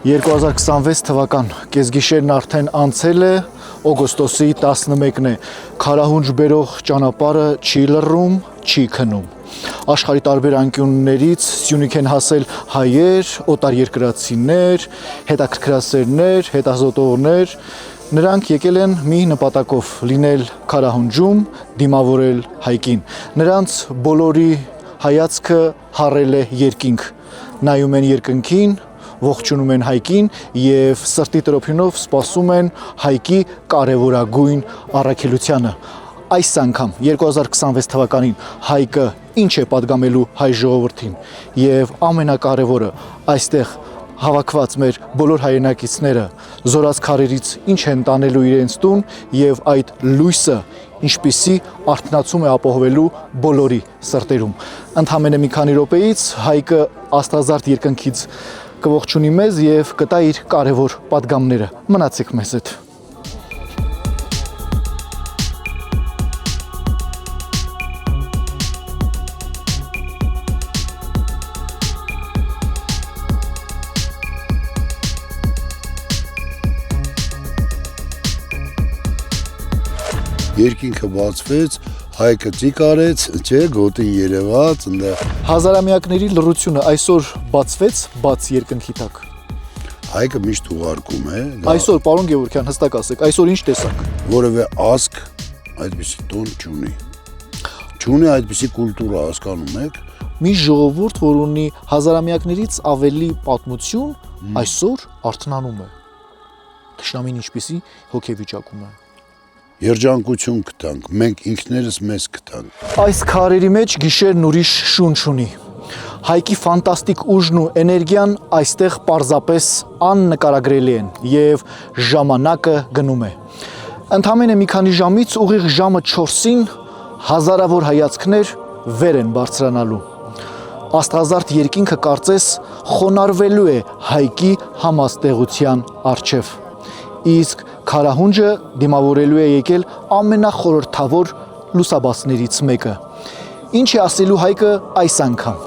2026 թվական կեսգիշերն արդեն անցել է, օգոստոսի 11-ն է, քարահունջ բերող ճանապարհը չի լռում, չի քնում։ Աշխարհի տարբեր անկյուններից Սյունիք են հասել հայեր, օտարերկրացիներ, հետաքրքրասերներ, հետազոտողներ։ Նրանք եկել են մի նպատակով՝ լինել քարահունջում, դիմավորել հայկին։ Նրանց բոլորի հայացքը հառել է երկինք, նայում են երկնքին, ողջունում են հայկին եւ սրտի տրոփյունով սպասում են հայկի կարևորագույն առաքելությանը։ Այս անգամ 2026 թվականին հայկը ինչ է պատգամելու հայ ժողովրդին եւ ամենակարևորը այստեղ հավաքված մեր բոլոր հայրենակիցները զորած քարերից ինչ են տանելու իրենց տուն եւ այդ լույսը ինչպիսի արթնացում է ապահովելու բոլորի սրտերում։ Ընդամենը մի քանի րոպեից հայկը աստղազարդ երկնքից կողջունի մեզ եւ կտա իր կարևոր պատգամները։ Մնացեք մեզ հետ։ Երկինքը բացվեց, հայկը ծիկ արեց, չէ, գոտին երևաց, Հազարամյակների լռությունը այսօր բացվեց բաց երկնքի տակ։ Հայկը միշտ ուղարկում է։ Այսօր, պարոն Գևորգյան, հստակ ասեք, այսօր ինչ տեսակ։ Որևէ ազգ այդպիսի տոն չունի։ Չունի այդպիսի կուլտուրա, հասկանում եք։ Մի ժողովուրդ, որ ունի հազարամյակներից ավելի պատմություն, այսօր արթնանում է։ Թշնամին ինչպիսի հոգեվիճակում է։ Երջանկություն կտանք, մենք ինքներս մեզ կտանք։ Այս քարերի մեջ գիշերն ուրիշ շունչ ունի։ Հայկի ֆանտաստիկ ուժն ու էներգիան այստեղ պարզապես աննկարագրելի են եւ ժամանակը գնում է։ Ընդամենը մի քանի ժամից ուղիղ ժամը 4-ին հազարավոր հայացքներ վեր են բարձրանալու։ Աստղազարդ երկինքը կարծես խոնարհվելու է հայկի համաստեղության առջև։ Իսկ քարահունջը դիմավորելու է եկել ամենախորհրդավոր լուսաբացներից մեկը։ Ինչ է ասելու հայկը այս անգամ։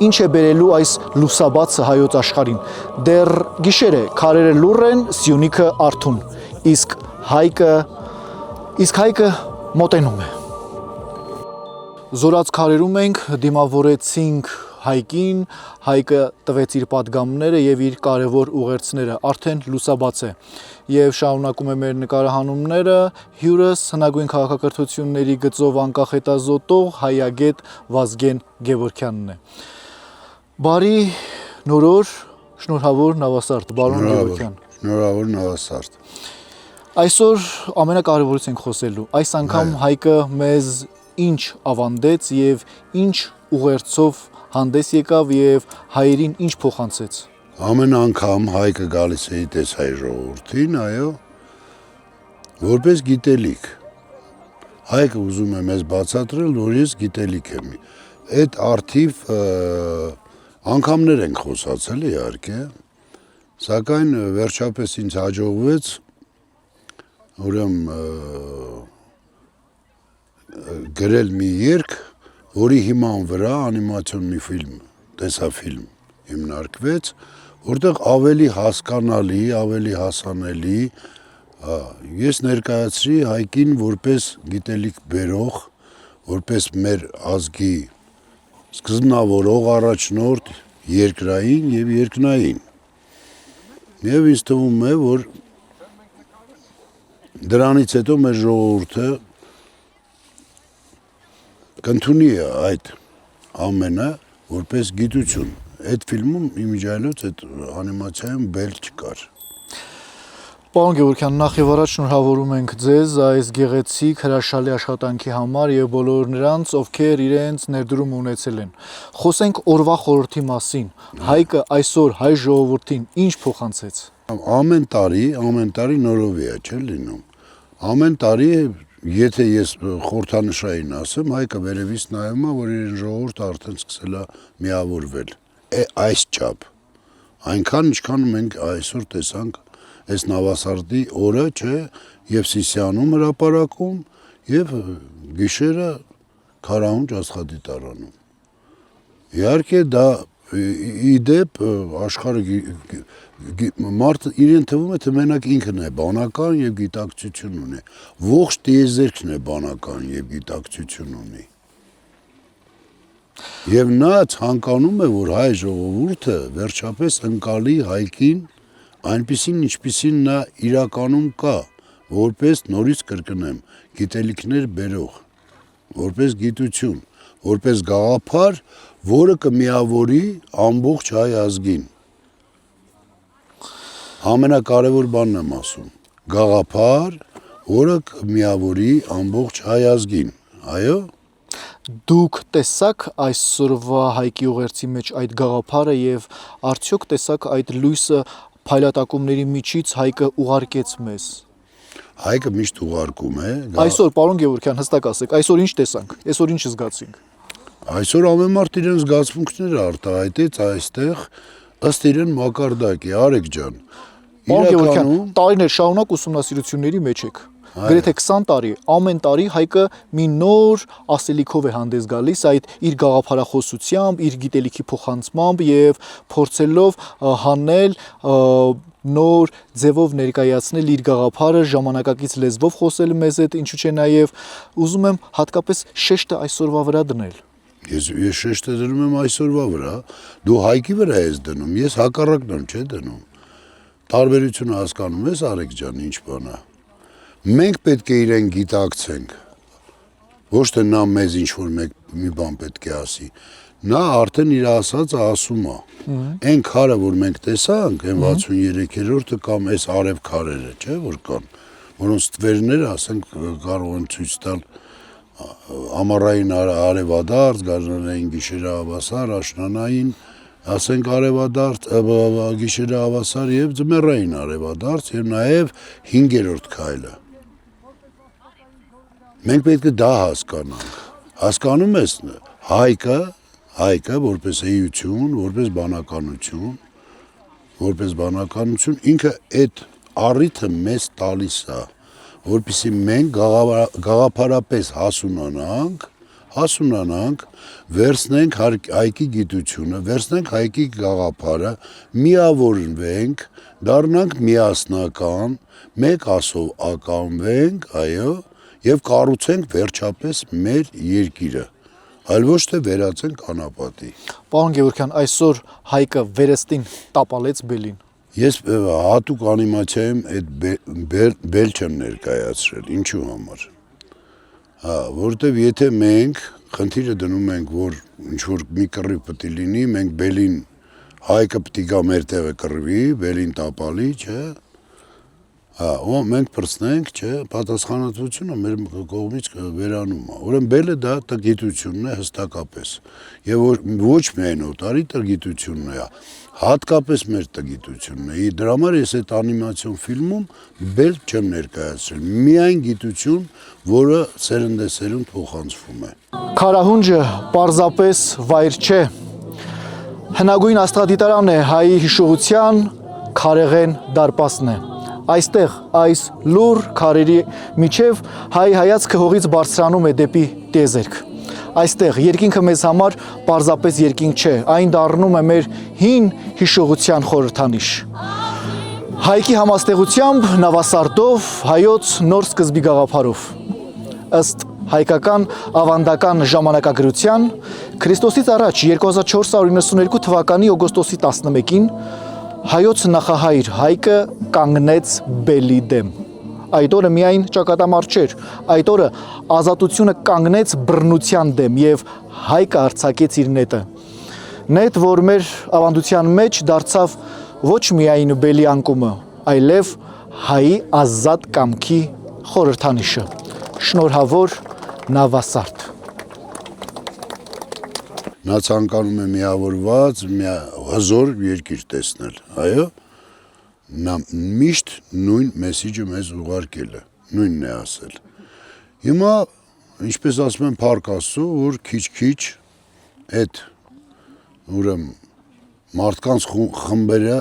Ինչ է բերելու այս լուսաբացը հայոց աշխարհին։ Դեռ գիշեր է, քարերը լուռ են, Սյունիքը արթուն։ Իսկ հայկը մոտենում է։ Զորած քարերում ենք, դիմավորեցինք հայկին, հայկը տվեց իր պատգամները եւ իր կարևոր ուղերձները, արդեն լուսաբաց է։ Եվ շարունակում է մեր նկարահանումները հյուրս հնագույն քաղաքակրթությունների գծով անկախ հետազոտող հայագետ Վազգեն Գևորգյանն է։ Բարի նորօր, շնորհավոր նավասարդ, բարոն Գևորգյան։ Շնորհավոր նավասարդ։ Այսօր ամենակարևորից ենք խոսելու։ Այս անգամ հայկը մեզ ինչ ավանդեց եւ ինչ ուղերձով հանդես եկավ եւ հայերին ինչ փոխանցեց։ Ամեն անգամ հայկը գալիս է դες հայ ժողովրդին, այո, որպես գիտելիք։ Հայկը ուզում է մեզ բացատրել, որ ես գիտելիք եմ։ Այդ արդիվ անգամներ ենք խոսացել իհարկե, սակայն վերջապես ինձ հաջողվեց գրել մի երգ, որի հիման վրա անիմացիոն մի ֆիլմ, տեսաֆիլմ հիմնարկվեց, որտեղ ավելի հասկանալի, ավելի հասանելի ես ներկայացրի հայկին որպես գիտելիք բերող, որպես մեր ազգի սկզբնավորող առաջնորդ երկրային եւ երկնային։ Եվ ինձ թվում է, որ դրանից հետո մեր ժողովուրդը կընդունի այդ ամենը որպես գիտություն։ Այդ ֆիլմում իմիջիայլոց այդ անիմացիայում բել չկար։ Պարոն Գևորգյան, նախ եւ առաջ շնորհավորում ենք ձեզ այս գեղեցիկ հրաշալի աշխատանքի համար եւ բոլոր նրանց, ովքեր իրենց ներդրում ունեցել են։ Խոսենք օրվա խորհրդի մասին։ Հայկը այսօր հայ ժողովրդին ինչ փոխանցեց։ Ամեն տարի նորովի է, չէ՞ լինում։ Ամեն տարի եթե ես խորհրդանշային ասեմ, հայկը վերևից նայում է, որ իր ժողովուրդը արդեն սկսել է միավորվել։ Այս չափ։ Այնքան, ինչքան մենք այսօր տեսանք այս նավասարդի օրը, չէ, եւ Սիսիանում հրապարակում, եւ գիշերը քարահունջ աստղադիտարանում։ Իհարկե դա իդեպ աշխարհը մարդը իրեն թվում է թե մենակ ինքն է բանական եւ գիտակցություն ունի։ Ողջ տիեզերքն է բանական եւ գիտակցություն ունի։ Եվ նա ցանկանում է, որ հայ ժողովուրդը վերջապես ընկալի հայքին այնպիսին, ինչպիսին նա իրականում կա, որպես նորից կրկնեմ, գիտելիքներ բերող, որպես գիտություն, որպես գաղափար, որը կմիավորի ամբողջ հայ ազգին։ Ամենակարևոր բանն եմ ասում, գաղափար, որը կմիավորի ամբողջ հայ ազգին, այո։ Դուք տեսաք այսօրվա Հայկի ուղերձի մեջ այդ գաղափարը եւ արդյոք տեսաք այդ լույսը փայլատակումների միջից Հայկը ուղարկեց մեզ։ Հայկը միշտ ուղարկում է։ Այսօր, պարոն Գևորգյան, հստակ ասեք, այսօր ինչ տեսանք, այսօր ինչ զգացինք։ Այսօր ամեն մարդ իրեն զգացմունքները արտահայտեց այստեղ ըստ իրեն մակարդակի, Արեգ ջան։ Պարոն Գևորգյան, տարիներ շարունակ ուսումնասիրությունների մեջ եք։ Գրեթե 20 տարի, ամեն տարի Հայկը մի նոր ասելիքով է հանդես գալիս այդ իր գաղափարախոսությամբ, իր գիտելիքի փոխանցմամբ եւ փորձելով հանել նոր ձևով ներկայացնել իր գաղափարը, ժամանակակից լեզվով խոսել մեզ հետ, ինչու՞ չէ նաեւ ուզում եմ հատկապես շեշտը այսօրվա վրա դնել։ Ես շեշտը դնում եմ այսօրվա վրա, դու Հայկի վրա ես դնում, ես հակառակն եմ, չէ՞ դնում։ Տարբերությունը հասկանում ես, Արեգ ջան, ինչ բան է։ Մենք պետք է իրեն գիտակցենք, ոչ թե նա մեզ ինչ-որ մի բան պետք է ասի, նա արդեն իր ասածը ասում է, այն քարը, որ մենք տեսանք, այն 63-րդը կամ այս արև քարերը, չէ, որ կան, որոնց թվերները, ասենք, կարող են ցույց տալ ամառային արևադարձ, գարնանային գիշերը հավասար, աշնանային, ասենք արևադարձ, գիշերը հավասար եւ ձմեռային արևադարձ եւ նաեւ 5-րդ քայլը։ Մենք պետք է դա հասկանանք։ Հասկանում ես հայկը որպես էություն, որպես բանականություն, ինքը այդ առիթը մեզ տալիս է, որպեսզի մենք գաղափարապես հասունանանք, վերցնենք հայկի գիտությունը, վերցնենք հայկի գաղափարը, միավորվենք, դառնանք միասնական, մեկ ասով ականվենք, այո, եւ կառուցենք վերջապես մեր երկիրը, այլ ոչ թե վերածենք անապատի։ Պարոն Գևորգյան, այսօր Հայկը վերստին տապալեց բելին։ Ես հատուկ անիմացիայում այդ բել չեմ ներկայացրել, ինչու համար։ Որտեվ եթե մենք խնդիրը դնում ենք, որ ինչ-որ մի կռիվ պետք է լինի, մենք բելին Հայկը պետք է գա մեր տեղը կռվի, բելին տապալի, չէ։ Ու մենք պրծնենք, չէ, պատասխանատվությունը մեր կողմից վերանում է։ Ուրեմն բելը դա տգիտությունն է հստակապես։ Եվ ոչ միայն օտարի տգիտությունն է, հատկապես մեր տգիտությունն է։ Դրա համար ես այդ անիմացիոն ֆիլմում բել չեմ ներկայացրել։ Միայն գիտություն, որը սերնդեսերունդ փոխանցվում է։ Քարահունջը պարզապես վայր չէ։ Հնագույն աստղադիտարան է հայի հիշողության քարեղեն դարպասն է։ Այստեղ այս լուր քարերի միջև հայ հայացքը հողից բարձրանում է դեպի տիեզերք։ Այստեղ երկինքը մեզ համար պարզապես երկինք չէ, այն դառնում է մեր հին հիշողության խորհրդանիշ։ Հայկի համաստեղությամբ, նավասարտով, հայոց նոր սկզբի գաղափարով։ Ըստ հայկական ավանդական ժամանակագրության Քրիստոսից առաջ 2492 թվականի օգոստոսի 11-ին հայոց նախահայր Հայկը կանգնեց բելի դեմ։ Այդ օրը միայն ճակատամարտ չէր, այդ օրը ազատությունը կանգնեց բռնության դեմ եւ Հայկը արձակեց իր նետը։ Նետ, որ մեր ավանդության մեջ դարձավ ոչ միայն բելի անկումը, այլև հայի ազատ կամքի խորհրդանիշը։ Շնորհավոր նավասարդ։ Նա ցանկանում է միավորված, հզոր երկիր տեսնել, այո, նա միշտ նույն մեսիջը մեզ ուղարկել է, նույնն է ասել։ Հիմա, ինչպես ասում են Փառք Աստծո, որ քիչ-քիչ այդ ուրեմն մարդկանց խմբերը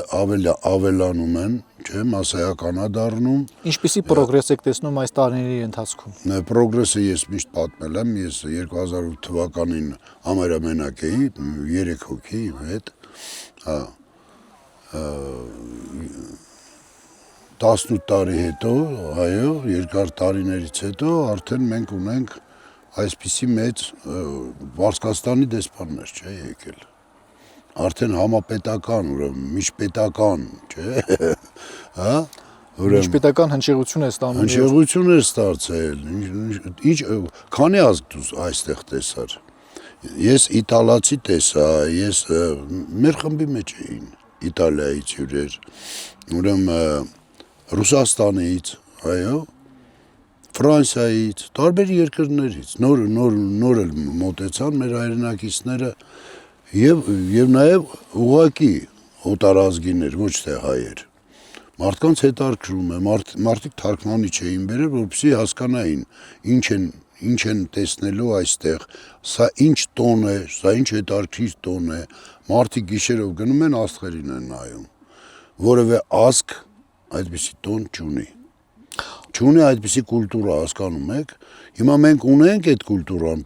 ավելանում են, չէ, մասսայականադառնում։ Ինչպիսի պրոգրես եք տեսնում այս տարիների ընթացքում։ Պրոգրեսը ես միշտ պատմել եմ, ես 2008 թվականին ամերամենակ էի, 3 հոգի իմ հետ, 18 տարի հետո, այո, երկար տարիներից հետո արդեն մենք ունենք այսպիսի մեծ Վարսկաստանի դեսպաններ, չէ, եկել։ Արդեն համապետական, ուրեմն միջպետական, չէ, հա, Միջպետական հնչեղություն է ստանում։ հնչեղություն է ստացել, քանի ազգ դու այստեղ տեսար։ Ես իտալացի տեսա, ես մեր խմբի մեջ էին Իտալիայից հյուրեր, ուրեմն Ռուսաստանից, այո, Ֆրանսիայից, տարբեր երկրներից, նոր էլ մոտեցան մեր հայրենակիցները եւ նաեւ ուղակի օտարազգիներ, ոչ թե հայեր։ Մարդկանց հետաքրում է, մարդիկ թարգմանիչ էին բերել, որպեսզի հասկանային ինչ են տեսնելու այստեղ, սա ինչ տոն է, սա ինչ հետաքրքիր տոն է։ Մարդիկ գիշերով գնում են աստղերին են նայում։ Որևէ ազգ այդպիսի տոն չունի։ Չունի այդպիսի կուլտուրա, հասկանում եք։ Հիմա մենք ունենք այդ կուլտուրան,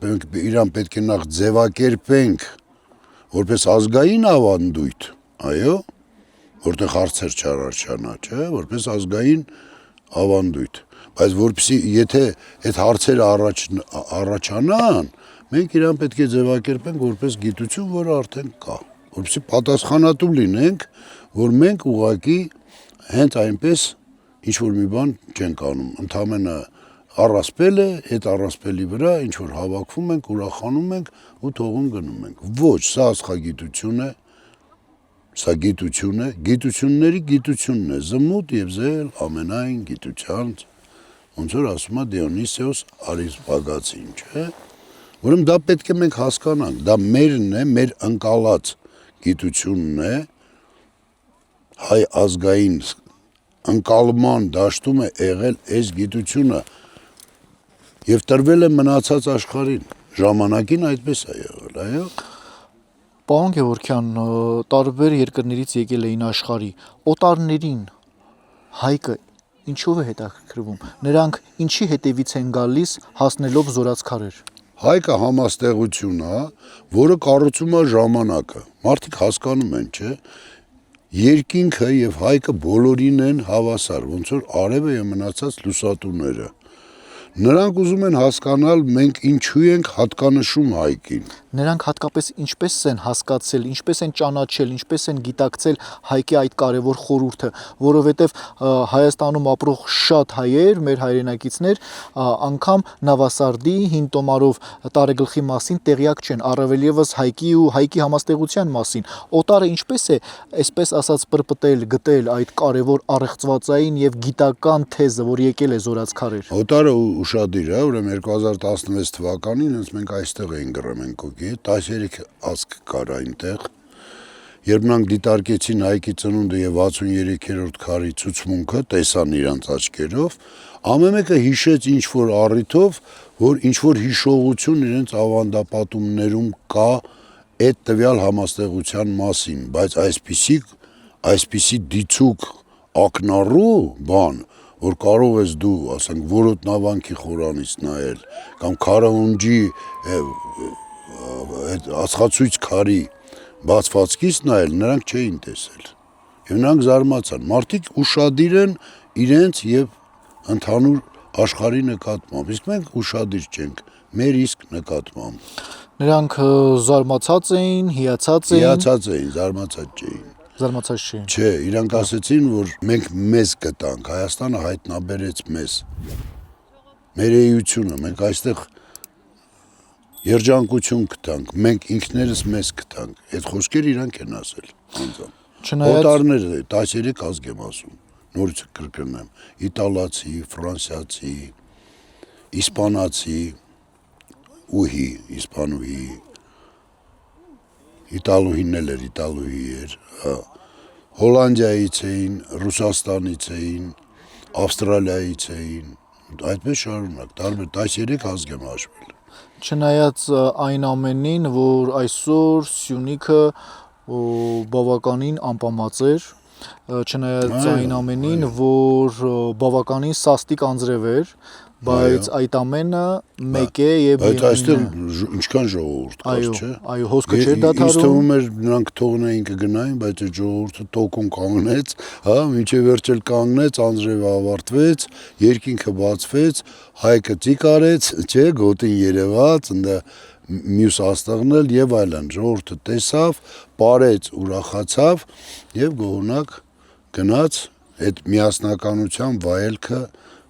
իրան պետք է նախ ձևակերպենք որպես ազգային ավանդույթ, այո, որտեղ հարցեր չառաջանա, չէ, որպես ազգային ավանդույթ։ Բայց որպեսզի եթե այդ հարցերը առաջանան, մենք իրան պետք է ձևակերպենք որպես գիտություն, որը արդեն կա, որպեսզի պատասխանատու լինենք, որ մենք ուղղակի հենց այնպես ինչ-որ մի բան չենք անում, ընդամենը առասպել է, այդ առասպելի վրա ինչ-որ հավաքվում ենք, ուրախանում ենք ու թողում գնում ենք։ Ոչ, սա աստղագիտություն է, սա գիտություն է, գիտությունների գիտությունն է, զմուտ և զել ամենայն գիտության, ոնց որ ասում է Դիոնիսիոս Արիսպագացին, չէ։ Ուրեմն դա պետք է մենք հասկանանք, դա մերն է, մեր ընկալած գիտությունն է, հայ ազգային ընկալման դաշտում է եղել այս գիտությունը եւ տրվել է մնացած աշխարհին։ Ժամանակին այդպես է եղել, այո։ Պարոն Գևորգյան, տարբեր երկրներից եկել էին աշխարհի, օտարներին հայկը ինչով է հետաքրքրվում։ Նրանք ինչի հետևից են գալիս հասնելով զորացքարեր։ Հայկը համաստեղություն է, որը կառուցում է ժամանակը։ Մարդիկ հասկանում են, չէ՞։ Երկինքը եւ հայկը բոլորին են հավասար, ոնց որ արևը եւ մնացած լուսատուները։ Նրանք ուզում են հասկանալ մենք ինչու ենք հատկանշում հայկին։ Նրանք հատկապես ինչպես են հասկացել, ինչպես են ճանաչել, ինչպես են գիտակցել հայկի այդ կարևոր խորհուրդը, որովհետև Հայաստանում ապրող շատ հայեր, մեր հայրենակիցներ, անգամ Նավասարդի հին տոմարով տարեգլխի մասին տեղյակ չեն, առավել եւս հայկի ու հայկի համաստեղության մասին։ Օտարը ինչպես է, այսպես ասած, պրպտել, գտել այդ կարևոր առեղծվածային եւ գիտական թեզը, որ եկել է զորացքարեր։ Օտարը ուշադիր է, ուրեմն 2016 թվականին հենց մենք այստեղ էին Գրեմենկոկի, 13 ազգ կար այնտեղ, երբ նրանք դիտարկեցին հայկի ծնունդը եւ 63-րդ քարի ցուցմունքը, տեսան իրանց աչքերով, ամեն մեկը հիշեց ինչ-որ առիթով, որ ինչ-որ հիշողություն իրենց ավանդապատումներում կա այդ տվյալ համաստեղության մասին, բայց այսպիսի դիցուկ ակնառու բան, որ կարող ես դու, ասենք, որոտ նավանքի խորանից նայել, կամ Քարահունջի ածխացույց քարի բացվածքից նայել, նրանք չէին տեսել։ Եվ նրանք զարմացան։ Մարդիկ ուշադիր են իրենց եւ ընդհանուր աշխարհի նկատմամբ, իսկ մենք ուշադիր չենք մեր իսկ նկատմամբ։ Նրանք զարմացած էին, հիացած էին, զարմացած չէին։ Զարմացած չէին։ Չէ, իրանք ասեցին, որ մենք մեզ գտանք, Հայաստանը հայտնաբերեց մեզ։ Մեր էությունը, մենք այստեղ երջանկություն գտանք, մենք ինքներս մեզ գտանք։ Այդ խոսքերը իրանք են ասել, անձամբ։ Օտարները 13 ազգ եմ ասում, նորից կրկնեմ, իտալացի, ֆրանսիացի, իսպանացի, իսպանուհի, իտալուհին էլ էր, իտալուհի էր, Հոլանդիայից էին, Ռուսաստանից էին, Ավստրալիայից էին, այդպես շարունակ, տարբեր 13 ազգ եմ հաշվել։ Չնայած այն ամենին, որ այսօր Սյունիքը բավականին անպամած էր, չնայած այն ամենին, որ բավականին սաստիկ անձրև էր, բայց այդ ամենը մեկ է եւ Բայց այստեղ ինչքան ժողովուրդ կար, չէ։ Այո, հոսքը չէր դադարում։ Ինձ թվում էր նրանք թողնային կգնային, բայց այդ ժողովուրդը տոկուն կանգնեց, հա, մինչև վերջ էլ կանգնեց, անձրևը ավարտվեց, երկինքը բացվեց, հայկը ծիկ արեց, չէ, գոտին երևաց, ընդ մյուս աստղն էլ եւ այլն, ժողովուրդը տեսավ, ապարեց, ուրախացավ եւ գողունակ գնաց այդ միասնականության վայելքը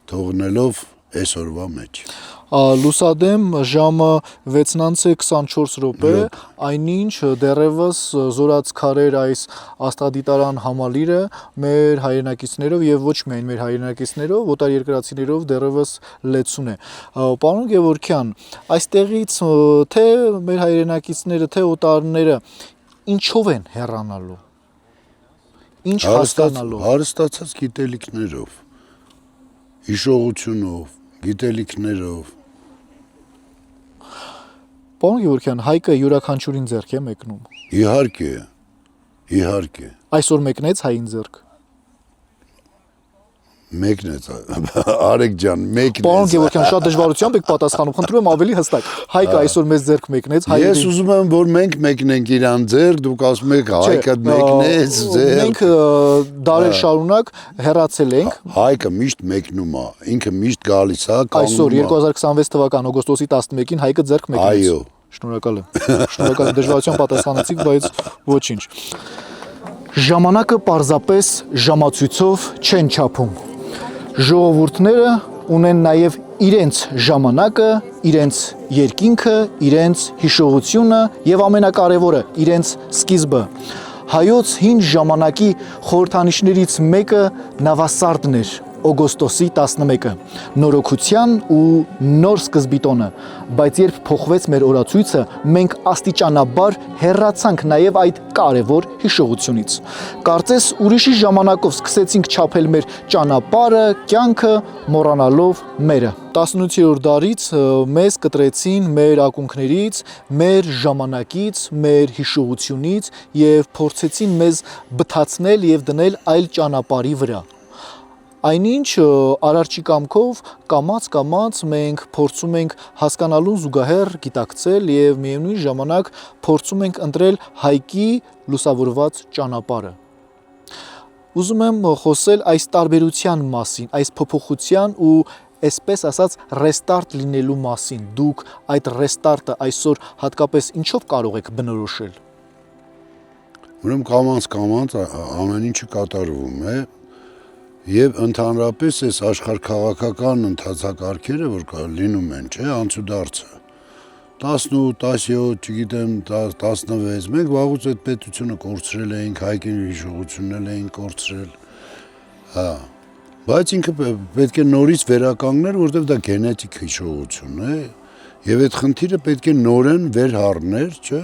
թողնելով այսօրվա մեջ։ Լուսադեմ ժամը 6:24, այնինչ դեռևս զորաց քարեր այս աստղադիտարան համալիրը մեր հայրենակիցներով եւ ոչ միայն մեր հայրենակիցներով, օտարերկրացիներով դեռևս լեցուն է։ Պարոն Գևորգյան, այստեղից թե մեր հայրենակիցները, թե օտարները ինչով են հեռանալու։ Ինչ հասկանալու։ Հարստացած գիտելիքներով, հիշողությունով, գիտելիքներով։ Պարոն Գևորգյան, հայկը յուրաքանչյուրին ձեռք է մեկնում։ Իհարկե։ Այսօր մեկնեց հային ձեռք։ Մեկնեց, Արեգ ջան, մեկնեց։ Պարոն Գևորգյան, շատ դժվարությամբ եք պատասխանում, խնդրում եմ ավելի հստակ։ Հայկը այսօր մեզ ձեռք մեկնեց, հայը։ Ես ուզում եմ, որ մենք մեկնենք իրան ձեռք, դուք ասում եք հայկը մեկնեց ձեռք։ Մենք դարեր շարունակ հեռացել ենք։ Հայկը միշտ մեկնում է, ինքը միշտ գալիս է, Այսօր 2026 թվական օգոստոսի 11-ին հայկը ձեռք մեկնեց։ Այո։ Շնորհակալ եմ։ Շնորհակալ եմ, դժվարությամբ պատասխանեցիք, բայց ոչինչ։ Ժամանակը պարզապես ժամացույցով չեն չափում։ Ժողովուրդները ունեն նաև իրենց ժամանակը, իրենց երկինքը, իրենց հիշողությունը եւ ամենակարևորը իրենց սկիզբը։ Հայոց հին ժամանակի խորհրդանիշներից մեկը նավասարդն էր, օգոստոսի 11-ը, նորոգության ու նոր սկզբի տոնը, բայց երբ փոխվեց մեր օրացույցը, մենք աստիճանաբար հեռացանք նաև այդ կարևոր հիշողությունից։ Կարծես ուրիշի ժամանակով սկսեցինք չափել մեր ճանապարհը, կյանքը, մոռանալով մերը։ 18-րդ դարից մեզ կտրեցին մեր ակունքներից, մեր ժամանակից, մեր հիշողությունից եւ փորձեցին մեզ բթացնել եւ դնել այլ ճանապարհի վրա։ Այնինչ արարչի կամքով կամաց մենք փորձում ենք հասկանալուն զուգահեռ գիտակցել եւ միևնույն ժամանակ փորձում ենք ընտրել հայկի լուսավորված ճանապարհը։ Ուզում եմ խոսել այս տարբերության մասին, այս փոփոխության ու այսպես ասած ռեստարտ լինելու մասին։ Դուք այդ ռեստարտը այսօր հատկապես ինչով կարող եք բնորոշել։ Ուրեմն կամաց ամեն ինչը կատարվում է։ Եվ ընդհանրապես այս աշխարհքաղաքական ընթացակարգերը, որ լինում են, չէ, անցուդարձը 18, 17, չգիտեմ, 16, մենք վաղուց այդ պետությունը կորցրել էինք, հայկի հիշողությունն էինք կորցրել, հա, բայց ինքը պետք է նորից վերականգնել, որովհետև դա գենետիկ հիշողություն է, եւ այդ խնդիրը պետք է նորեն վերհառներ, չէ,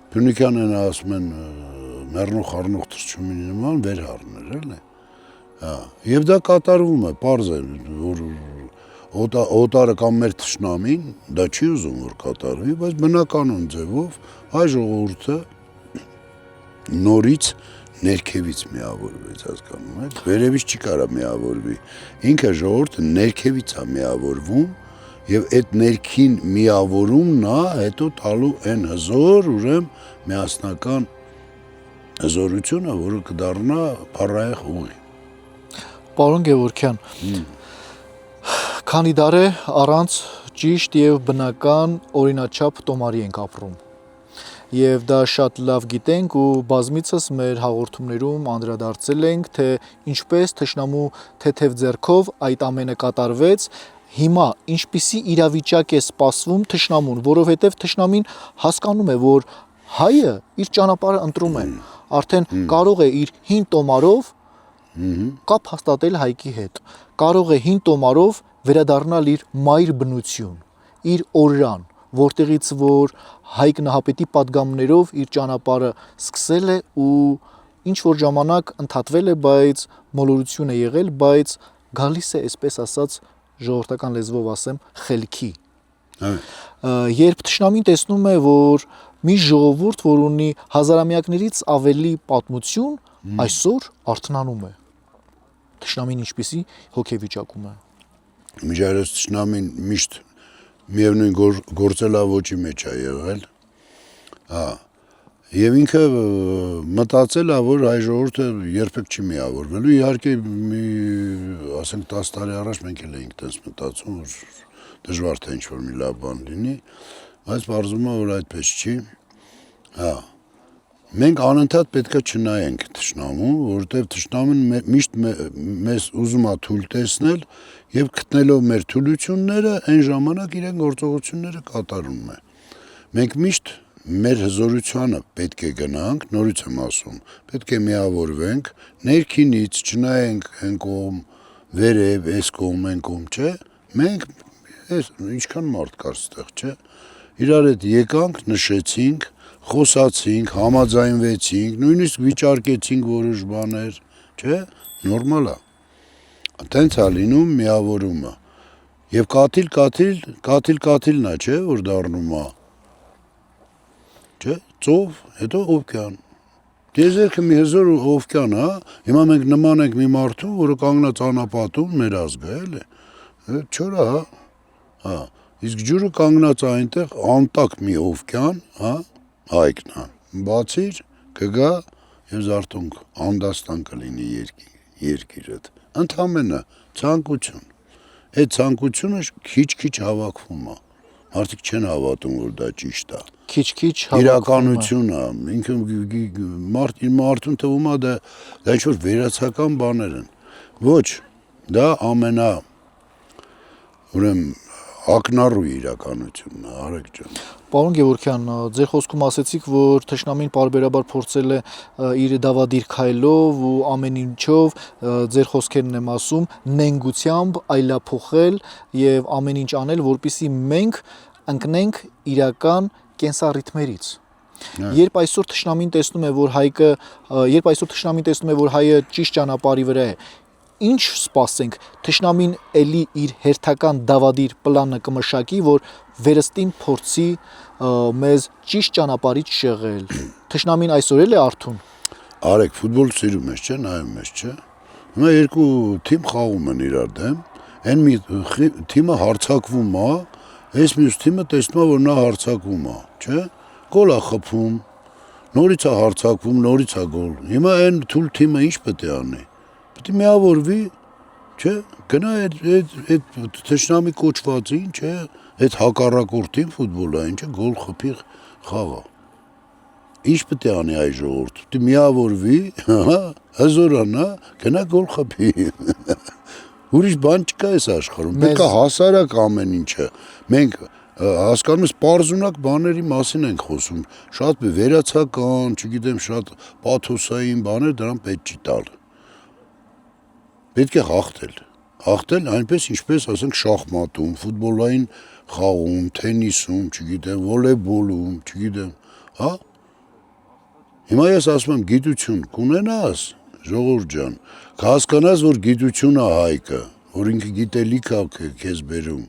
Փյունիկյանն ասում են մեռնող խառնող թռչունի նման վերհառներ, էլի։ Եվ դա կատարվում է, պարզ է, որ օտարը կամ մեր թշնամին, դա չի ուզում, որ կատարվի, բայց բնականon ձևով հայ ժողովուրդը նորից ներքևից միավորվեց, հասկանում եք, վերևից չի կարա միավորվի, ինքը ժողովուրդը ներքևից է միավորվում եւ այդ ներքին միավորումն է հետո տալու այն հզոր, ուրեմն միասնական հզորությունը, որը կդառնա փառահեղ ուղի։ Պարոն Գևորգյան, քանի դար է առանց ճիշտ եւ բնական օրինաչափ տոմարի ենք ապրում։ Եվ դա շատ լավ գիտենք ու բազմիցս մեր հաղորդումներում անդրադարձել ենք, թե ինչպես թշնամու թեթև ձեռքով այդ ամենը կատարվեց, հիմա ինչպիսի իրավիճակ է սպասվում թշնամուն, որովհետև թշնամին հասկանում է, որ հայը իր ճանապարհը ընտրում է, արդեն կարող է իր հին տոմարով կապ հաստատել հայկի հետ, կարող է հին տոմարով վերադառնալ իր մայր բնություն, իր օրրան, որտեղից որ Հայկ Նահապետի պատգամներով իր ճանապարհը սկսել է ու ինչ որ ժամանակ ընդհատվել է, բայց մոլորություն է եղել, բայց գալիս է, այսպես ասած, ժողովրդական լեզվով ասեմ, խելքի։ Երբ թշնամին տեսնում է, որ մի ժողովուրդ, որ ունի հազարամյակներից ավելի պատմություն, այսօր արթնանում է։ Թշնամին ինչպիսի հոգեվիճակում է։ Միջայլոց թշնամին միշտ միևնույն գործելավոճի մեջ է եղել։ Եվ ինքը մտածել է, որ հայ ժողովուրդը երբեք չի միավորվելու։ Իհարկե, ասենք 10 տարի առաջ մենք էլ էինք տես մտածում, որ դժվար թե ինչ-որ մի լավ բան լինի, բայց պարզվում է, որ այդպես չի։ Մենք անընդհատ պետք է չնայենք թշնամուն, որովհետև թշնամուն միշտ մեզ ուզում է թույլ տեսնել եւ գտնելով մեր թուլությունները, այն ժամանակ իրեն գործողությունները կատարում է։ Մենք միշտ մեր հզորությանը պետք է գնանք, նորից եմ ասում, պետք է միավորվենք, ներքինից չնայենք այն կողմ, վերև, այս կողմ, այն կողմ, չէ, մենք ինչքան մարդ կար ստեղ, չէ, իրար հետ եկանք, նշեցինք, խոսացինք, համաձայնվեցինք, նույնիսկ վիճարկեցինք որոշ բաներ, չէ, նորմալ է։ Տենց է լինում միավորումը։ Եվ կաթիլն է, չէ, որ դառնում է։ Չէ, ծով, հետո օվկյան։ Տիեզերքը մի հզոր օվկյան է, հիմա մենք նման ենք մի մարդու, որը կանգնած անապատում մեր ազգը, էլի։ Չորա, իսկ ջուրը կանգնած է այնտեղ անտակ մի օվկյան, հայկն է։ Բացիր, կգա եւ զարթոնք, անդաստան կլինի երկիրդ։ Ընդամենը ցանկություն։ Այդ ցանկությունը քիչ-քիչ հավաքվում է։ Մարդիկ չեն հավատում, որ դա ճիշտ է։ Քիչ-քիչ իրականություն է, ինքը մարդուն թվում է դա ինչ-որ վերացական բաներ են։ Ոչ, դա ուրեմն ակնառու իրականությունն է, Արեգ ջան։ Պարոն Գևորգյան, ձեր խոսքում ասեցիք, որ թշնամին պարբերաբար փորձել է իր դավադիր քայլով ու ամեն ինչով, ձեր խոսքերն եմ ասում, նենգությամբ այլափոխել եւ ամեն ինչ անել, որպեսզի մենք ընկնենք իրական կենսառիթմերից։ Երբ այսօր թշնամին տեսնում է, որ հայը ճիշտ ճանապարհի վրա է, ինչ սպասենք, թշնամին էլի իր հերթական դավադիր պլանը կմշակի, որ վերստին փորձի մեզ ճիշտ ճանապարհից շեղել։ Թշնամին այսօր էլ է արթուն։ Արեգ, ֆուտբոլ սիրում ես, չէ՞, նայում ես, չէ՞։ Հիմա երկու թիմ խաղում են իրար դեմ, այն մի թիմը հարձակվում է, այս մյուս թիմը տեսնում է, որ նա հարձակվում է, չէ՞։ Գոլ է խփում, նորից է հարձակվում, նորից է գոլ։ Հիմա այն թույլ թիմը ինչ պետք է անի։ Պետք է միավորվի, չէ՞, գնա այդ թշնամի կոչվածին, չէ՞, այդ հակառակորդին ֆուտբոլային, չէ՞, գոլ խփի խաղա։ Ինչ պետք է անի այ ժողովուրդ։ Պետք է միավորվի, հզորանա, գնա գոլ խփի։ Ուրիշ բան չկա այս աշխարհում։ Պետք է հասարակ ամեն ինչը։ Մենք հասկանում ես, պարզունակ բաների մասին ենք խոսում։ Շատ վերացական, չգիտեմ, շատ պաթոսային բաներ դրան պետք չի տալ։ Պետք է հաղթել այնպես, ինչպես ասենք շախմատում, ֆուտբոլային խաղում, թենիսում, չգիտեմ, վոլեյբոլում, չգիտեմ, հա։ Հիմա ես ասում եմ, գիտություն կունենաս, ժողովուրդ ջան, կհասկանաս, որ գիտությունն է հայկը, որ ինքը գիտելիք է քեզ բերում։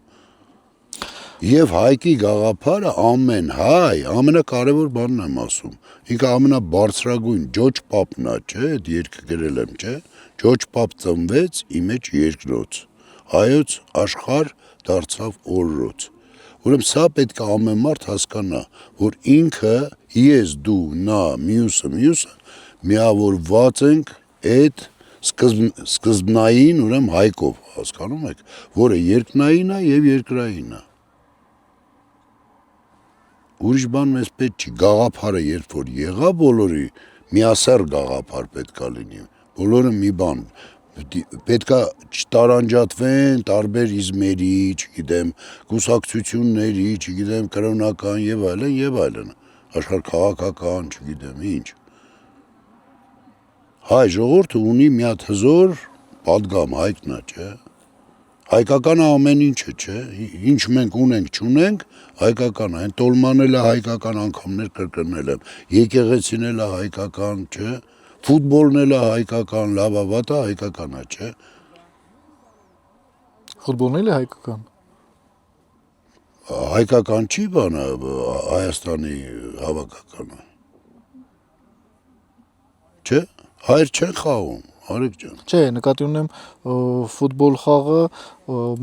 Եվ հայկի գաղափարը ամեն հայ, ամենակարևոր բանն եմ ասում, ինքը ամենաբարձրագույն Ջոջ Պապն է, չէ, այդ երգը գրել եմ, չէ, Ջոջ Պապ ծնվեց ի մեջ երկրոց, հայոց աշխարհ դարձավ օրրոց։ Ուրեմն սա պետք է ամեն մարդ հասկանա, որ ինքը, ես, դու, նա, մյուսը, միավորված ենք այդ սկզբնային, ուրեմն հայկով, հասկանում եք, որը երկնային է եւ երկրային է։ Ուրիշ բան մեզ պետք չի, գաղափարը երբ որ եղա բոլորի, միասեռ գաղափար պետք է լինի, բոլորը մի բան, պետք է չտարանջատվեն տարբեր իզմերի, չգիտեմ, կուսակցությունների, չգիտեմ, կրոնական եւ այլն, աշխարհ քաղաքական, չգիտեմ, ինչ։ Հայ ժողովուրդը ունի մի հատ հզոր պատգամ, հայկն է, չէ։ Հայկականը ամեն ինչը, չէ, ինչ մենք ունենք, չունենք, հայկական է, այն տոլման էլ է հայկական, անգամներ կրկնել եմ, եկեղեցին էլ է հայկական, չէ, ֆուտբոլն էլ է հայկական, լավավատը հայկական է, չէ։ Ֆուտբոլն էլ է հայկական։ հայկական չի բանը Հայաստանի հավաքականը։ Չէ, հայեր չեն խաղում, Արեգ ջան։ Չէ, նկատի ունեմ ֆուտբոլ խաղը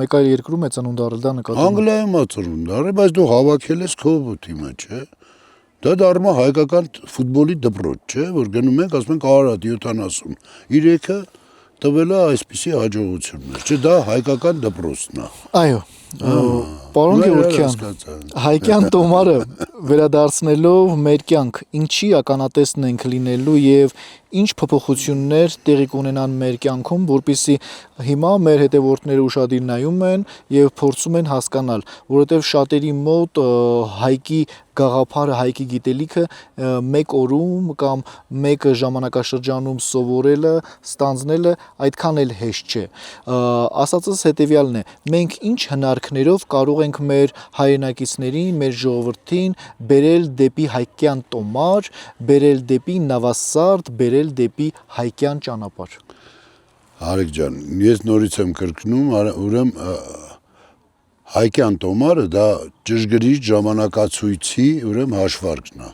մեկ այլ երկրում է ծնունդ առել, դա նկատի ունեմ։ Անգլիայում է ծնունդ առել, բայց դու հավաքել ես քո թիմը, չէ։ Դա դառնում է հայկական ֆուտբոլի դպրոց, չէ, որ գնում ենք, ասում ենք Արարատ 73-ը տվել է այսպիսի հաջողություններ, չէ, դա հայկական դպրոցն է։ Այո, պարոն Գևորգյան, հայկյան տոմարը վերադարձնելով մեր կյանք, ինչի ականատեսն ենք լինելու եւ ինչ փոփոխություններ տեղի կունենան մեր կյանքում, որպեսզի հիմա մեր հետևորդները ուշադիր նայում են եւ փորձում են հասկանալ, որովհետեւ շատերի մոտ հայկի գաղափարը, հայկի գիտելիքը մեկ օրում կամ մեկ ժամանակաշրջանում սովորելը, ստանձնելը այդքան էլ հեշտ չէ։ Ասածս հետեւյալն է. մենք ինչ հնարքներով կարող ենք մեր հայրենակիցներին, մեր ժողովրդին բերել դեպի հայկյան տոմար, բերել դեպի նավասարդ, բերել դեպի հայկյան ճանապարհ։ Արեգ ջան, ես նորից եմ կրկնում, ուրեմն հայկյան տոմարը դա ճշգրիտ ժամանակացույցի ուրեմն հաշվարկն է։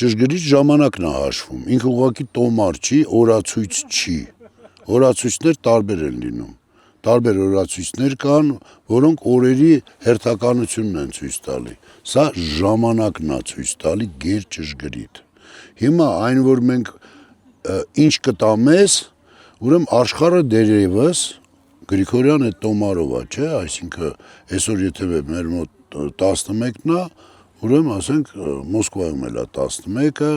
Ճշգրիտ ժամանակն է հաշվում, ինքը ուղղակի տոմար չի, օրացույց չի։ Օրացույցներ տարբեր են լինում։ Տարբեր օրացույցներ կան, որոնք օրերի հերթականությունն են ցույց տալի։ Սա ժամանակն է ցույց տալի գեր ճշգրիտ։ Հիմա այն որ մենք ինչ կտա մեզ, ուրեմն աշխարհը դերևս Գրիգորյան այդ տոմարով է, չէ, այսինքն այսօր եթե մեր մոտ 11-ն է, ուրեմն ասենք Մոսկվայում էլ է 11-ը,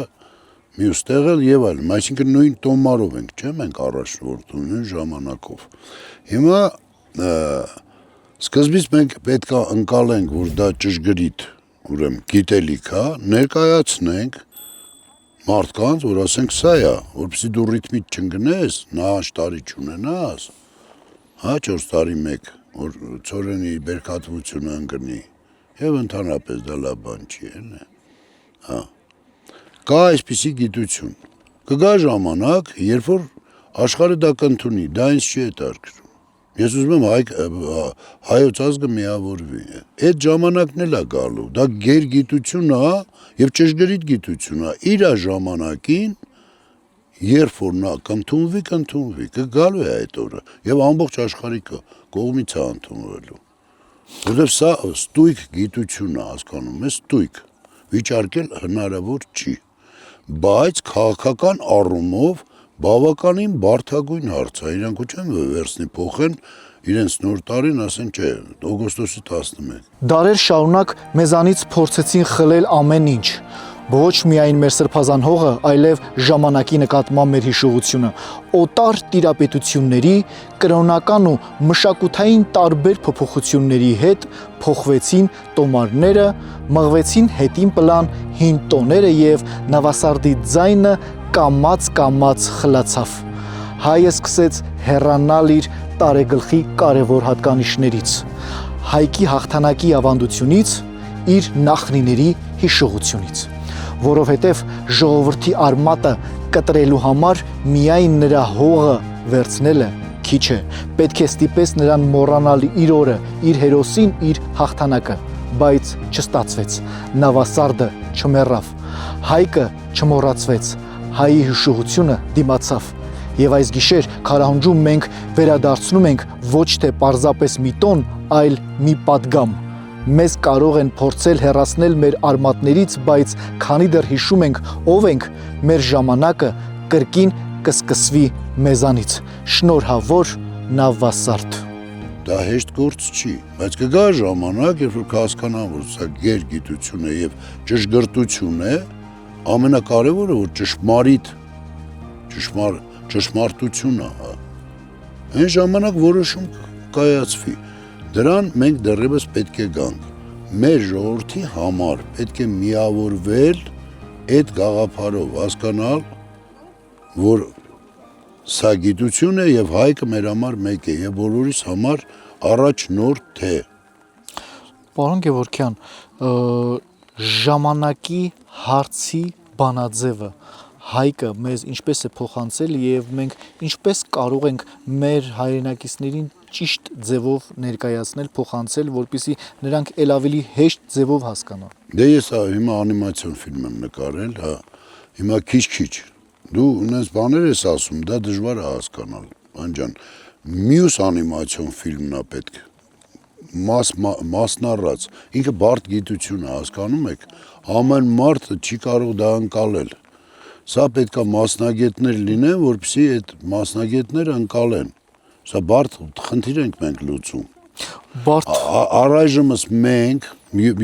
մյուս տեղ էլ եւ այլն, այսինքն նույն տոմարով ենք, չէ, մենք առաջնորդում նույն ժամանակով։ Հիմա սկզբից մենք պետք է ընկալենք, որ դա ճշգրիտ, ուրեմն գիտելիք է, ներկայացնենք մարդկանց, որ ասենք սա է, որպեսզի դու ռիթմից չընկնես, նահանջ տարի չունենաս, հա 4 տարի մեկ, որ ծորենի բերքատվությունը ընկնի, եւ ընդհանրապես դա լավ բան չի, էլի։ Հա։ Կա այսպիսի գիտություն։ Կգա ժամանակ, երբ որ աշխարհը դա կընդունի, դա ինձ չի հետաքրքրում։ Ես ուզում եմ հայոց ազգը միավորվի։ Այդ ժամանակն էլ է գալու, դա գերգիտություն է եւ ճշգրիտ գիտություն է։ Իր ժամանակին երբ որ նա կընդունվի, կգալու է այդ օրը եւ ամբողջ աշխարհի կողմից է ընդունվելու։ Որտեւ սա ստույգ գիտություն է, հասկանում ես, ստույգ։ Վիճարկել հնարավոր չի։ Բայց քաղաքական առումով բավականին բարդագույն հարց է, իրանք ու չեն վերցնի փոխեն իրենց նոր տարին, ասեն չէ, օգոստոսի 11։ Դարեր շարունակ մեզանից փորձեցին խլել ամեն ինչ։ Ոչ միայն մեր սրբազան հողը, այլև ժամանակի նկատմամբ մեր հիշողությունը։ Օտար տիրապետությունների, կրոնական ու մշակութային տարբեր փոփոխությունների հետ փոխվեցին տոմարները, մղվեցին հետին պլան հին տոները եւ նավասարդի ձայնը կամաց խլացավ։ Հայը սկսեց հեռանալ իր տարեգլխի կարևոր հատկանիշներից, հայկի հաղթանակի ավանդությունից, իր նախնիների հիշողությունից, որովհետև ժողովրդի արմատը կտրելու համար միայն նրա հողը վերցնելը քիչ է, պետք է ստիպես նրան մոռանալ իր օրը, իր հերոսին, իր հաղթանակը, բայց չստացվեց, նավասարդը չմեռավ, հայկը չմոռացվեց, հայի հիշողությունը դիմացավ։ Եվ այս գիշեր Քարահունջում մենք վերադարձնում ենք ոչ թե պարզապես մի տոն, այլ մի պատգամ։ Մեզ կարող են փորձել հեռացնել մեր արմատներից, բայց քանի դեռ հիշում ենք ով ենք, մեր ժամանակը կրկին կսկսվի մեզանից։ Շնորհավոր նավասարդ։ Դա հեշտ գործ չի, բայց կգա ժամանակ, երբ որ կհասկանան, որ սա գերգիտություն է եւ ճշգրտություն է, ամենակարևորը որ ճշմարտությունն է, այն ժամանակ որոշում կայացվի։ Դրան մենք դեռևս պետք է գանք։ Մեր ժողովրդի համար պետք է միավորվել այդ գաղափարով, հասկանալ, որ սա գիտություն է եւ հայկը մեր համար մեկ է եւ բոլորիս համար առաջնորդ է։ Պարոն Գևորգյան, ժամանակի հարցի բանաձևը հայկը մեզ ինչպես է փոխանցել եւ մենք ինչպես կարող ենք մեր հայրենակիցներին ճիշտ ձևով ներկայացնել, փոխանցել, որպեսզի նրանք ել ավելի հեշտ ձևով հասկանան։ Դե ես հիմա անիմացիոն ֆիլմ եմ նկարել, հա, հիմա քիչ-քիչ։ Դու ունես բաներ ես ասում, դա դժվար է հասկանալ, անջան։ Մյուս անիմացիոն ֆիլմն է պետք։ Մասնառած, ինքը բարդ գիտություն է, հասկանում եք, ամեն մարդ չի կարող դա ընկալել։ Սա պետք է մասնագետներ լինեն, որպեսզի այդ մասնագետները ընկալեն։ Սա բարդ խնդիր ենք մենք լուծում։ Բարդ Առայժմս մենք,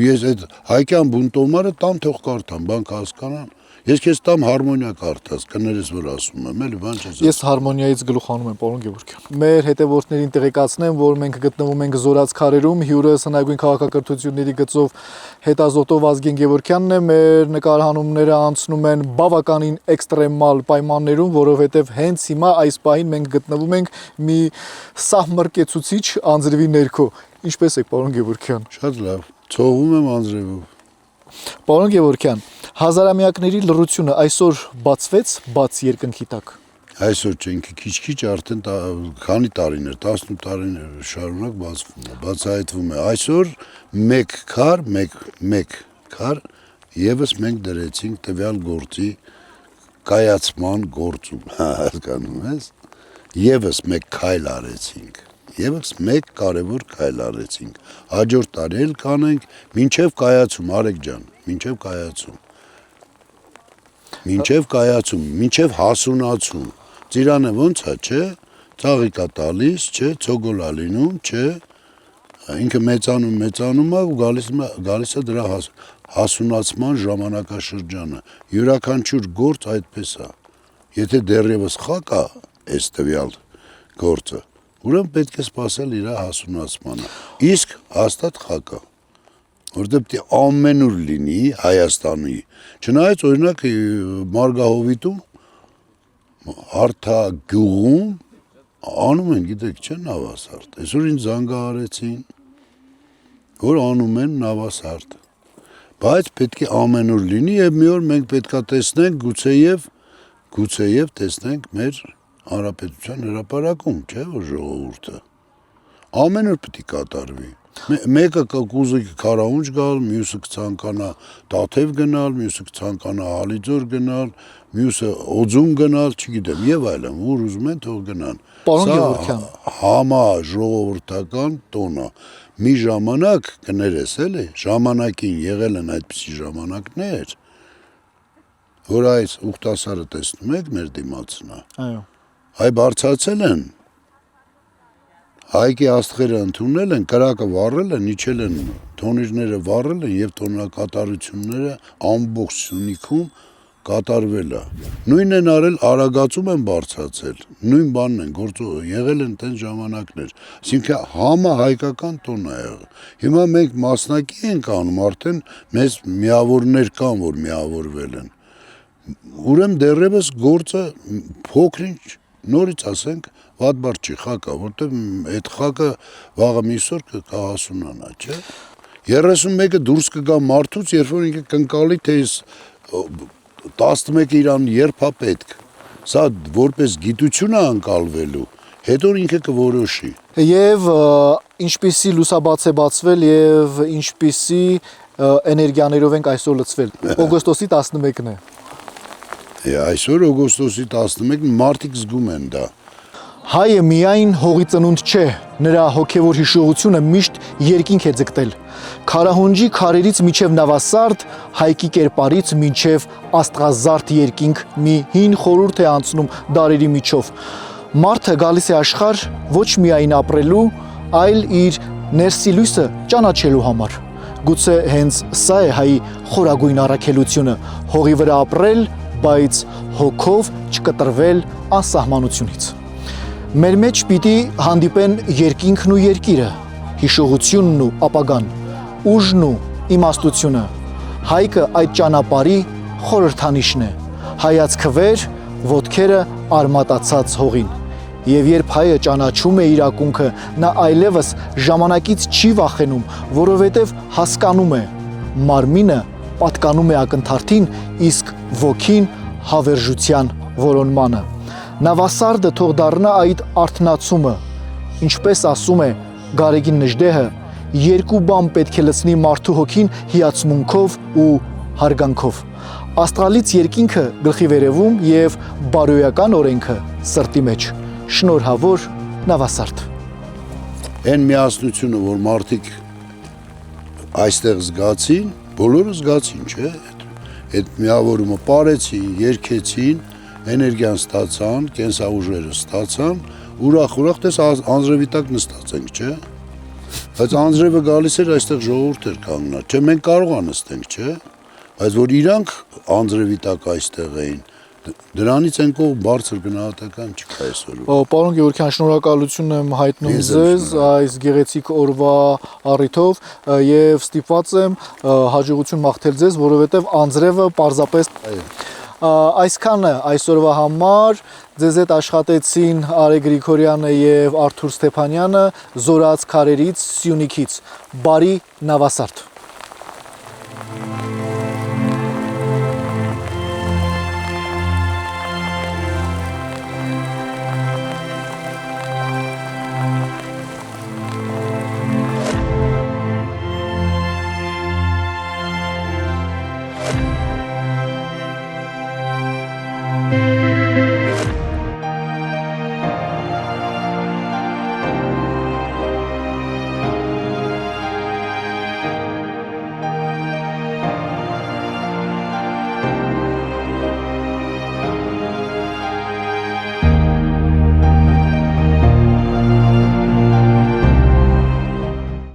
ես այդ հայկյան բունտոմարը տամ թող կարդամ, բան հասկանան։ Ես քեզ տամ հարմոնիա կարդաս, կներես որ ասում եմ, էլի բան չես։ Ես հարմոնիայից գլուխանում եմ, պարոն Գևորգյան։ Մեր հետևորդներին տեղեկացնեմ, որ մենք գտնվում ենք Զորաց քարերում, հյուրս հնագույն քաղաքակրթությունների գծով հետազոտող Վազգեն Գևորգյանն է, մեր նկարահանումները անցնում են բավականին էքստրեմալ պայմաններում, որովհետև հենց հիմա այս պահին մենք գտնվում ենք մի սահմռկեցուցիչ անձրևի ներքո։ Ինչպես եք, պարոն Գևորգյան։ Շատ լավ, ցողում եմ անձրևով։ Պարոն Գևորգյան, հազարամյակների լռությունը այսօր բացվեց բաց երկնքի տակ։ Այսօր չենք քիչ-քիչ արդեն քանի տարիներ, 18 տարիներ շարունակ բացվում է, բացահայտվում է։ Այսօր մեկ քար եւս մենք դրեցինք տվյալ գործի կայացման գործում, հասկանում ես։ Եվս մեկ քայլ արեցինք, եւս մեկ կարևոր քայլ արեցինք։ Հաջորդ տարի էլ կանենք, մինչև կայացում, Արեգ ջան, մինչև կայացում, մինչև հասունացում։ Ծիրանը ոնց է, չէ, ծաղիկ է տալիս, չէ, ցոգոլ է լինում, չէ, ինքը մեծանում է ու գալիս է դրա հասունացման ժամանակաշրջանը։ Յուրաքանչյուր գործ այդպես է։ Եթե դեռևս խակ է այս տվյալ գործը, ուրեմն պետք է սպասել իր հասունացմանը։ Իսկ հաստատ խակ է, որտեղ պետք է ամենուր լինի Հայաստանի։ Չնայած օրինակ Մարգահովիտում Հարթագյուղում անում են, գիտեք, չէ, նավասարդ։ Այսօր ինձ զանգահարեցին, որ անում են նավասարդ։ Բայց պետք է ամենուր լինի եւ մի օր մենք պետքա տեսնենք, գուցեև տեսնենք մեր հանրապետության հրապարակում, չէ, որ ժողովուրդը ամենուր պետք է կատարվի։ Մեկը կուզի Քարահունջ գալ, մյուսը կցանկանա Տաթև գնալ, մյուսը կցանկանա Հալիձոր գնալ, մյուսը Օձուն գնալ, չգիտեմ, եւ այլն, որ ուզում են թող գնան։ Պարոն Գևորգյան, համաժողովրդական տոն է։ Մի ժամանակ կներես էլի, ժամանակին եղել են այդպիսի ժամանակներ, որ այս Ուխտասարը տեսնում եք մեր դիմացնա։ այո։ Հայ բարձացել են, հայկի աստղերը ընդունել են, կրակը վառել են, իջել են, թոնիրները վառել են եւ տոնակատարությունները ամբողջ Սյունիքում կատարվել է։ Նույնն են արել Արագածում են բարձացել, նույն բանն են գործող եղել են տեն ժամանակներ։ Այսինքն համահայկական տոն է եղել։ Հիմա մենք մասնակի ենք անում, արդեն մեզ միավորներ կան, որ միավորվել են։ Ուրեմն դեռևս գործը փոքրինչ նորից ասենք վատ բար չի խակա, որտեղ այդ խակը վաղը միսօր կհասունանա, չէ։ 31-ը դուրս կգա մարդուց, երբ որ ինքը կընկալի, թե 11-ը իրան երբ է պետք։ Սա որպես գիտություն է ընկալվելու, հետո ինքը կորոշի։ Եվ ինչպիսի լուսաբաց է բացվել եւ ինչպիսի էներգիաներով ենք այսօր լցվել։ Օգոստոսի 11-ն է։ Այսօր օգոստոսի 11-ն մարդիկ զգում են դա։ Հայը միայն հողի ծնունդ չէ, նրա հոգևոր հիշողությունը միշտ երկինք է ձգտել։ Քարահունջի քարերից միջև նավասարդ, հայկի կերպարից մինչև աստղազարդ երկինք մի հին խորհուրդ է անցնում դարերի միջով։ Մարդը գալիս է աշխարհ ոչ միայն ապրելու, այլ իր ներսի լույսը ճանաչելու համար։ Գուցե հենց սա է հայի խորագույն առաքելությունը՝ հողի վրա ապրել, բայց հոգով չկտրվել անսահմանությունից։ Մեր մեջ պիտի հանդիպեն երկինքն ու երկիրը, հիշողությունն ու ապագան, ուժն ու իմաստությունը։ Հայկը այդ ճանապարհի խորհրդանիշն է, հայացքը վեր, ոտքերը արմատացած հողին։ Եվ երբ հայը ճանաչում է իր ակունքը, նա այլևս ժամանակից չի վախենում, որովհետև հասկանում է, մարմինը պատկանում է ակնթարթին, իսկ ոգին հավերժության որոնմանը։ Նավասարդը թող դառնա այդ արթնացումը ինչպես ասում է Գարեգին Նժդեհը, երկու բան պետք է լցնի մարդու հոգին հիացմունքով ու հարգանքով։ Աստղալից երկինքը գլխի վերևում եւ բարոյական օրենքը սրտի մեջ։ Շնորհավոր Նավասարդ։ Այն միասնությունը, որ մարդիկ այստեղ զգացին, բոլորը զգացին, չէ՞։ Այդ միավորումը ապարեցին, երգեցին, էներգիան ստացան, կենսաուժերը ստացան, ուրախ տես անձրևի տակ նստած ենք, չէ՞։ Բայց անձրևը գալիս էր այստեղ ժողովուրդ էր կանգնած, չէ՞, մենք կարող է նստենք, չէ՞։ Բայց որ իրանք անձրևի տակ այստեղ էին, դրանից են կողմ բարձր գնահատական չկա այսօր։ Պարոն Գևորգյան, շնորհակալություն եմ հայտնում Ես եմ ձեզ այս գեղեցիկ օրվա առիթով եւ ստիպված եմ հաջողություն մաղթել ձեզ, որովհետեւ անձրևը պարզապես այսքանը այսօրվա համար ձեզ հետ աշխատեցին Արեգ Գրիգորյանը եւ Արթուր Ստեփանյանը Զորաց քարերից Սյունիքից։ Բարի Նավասարդ։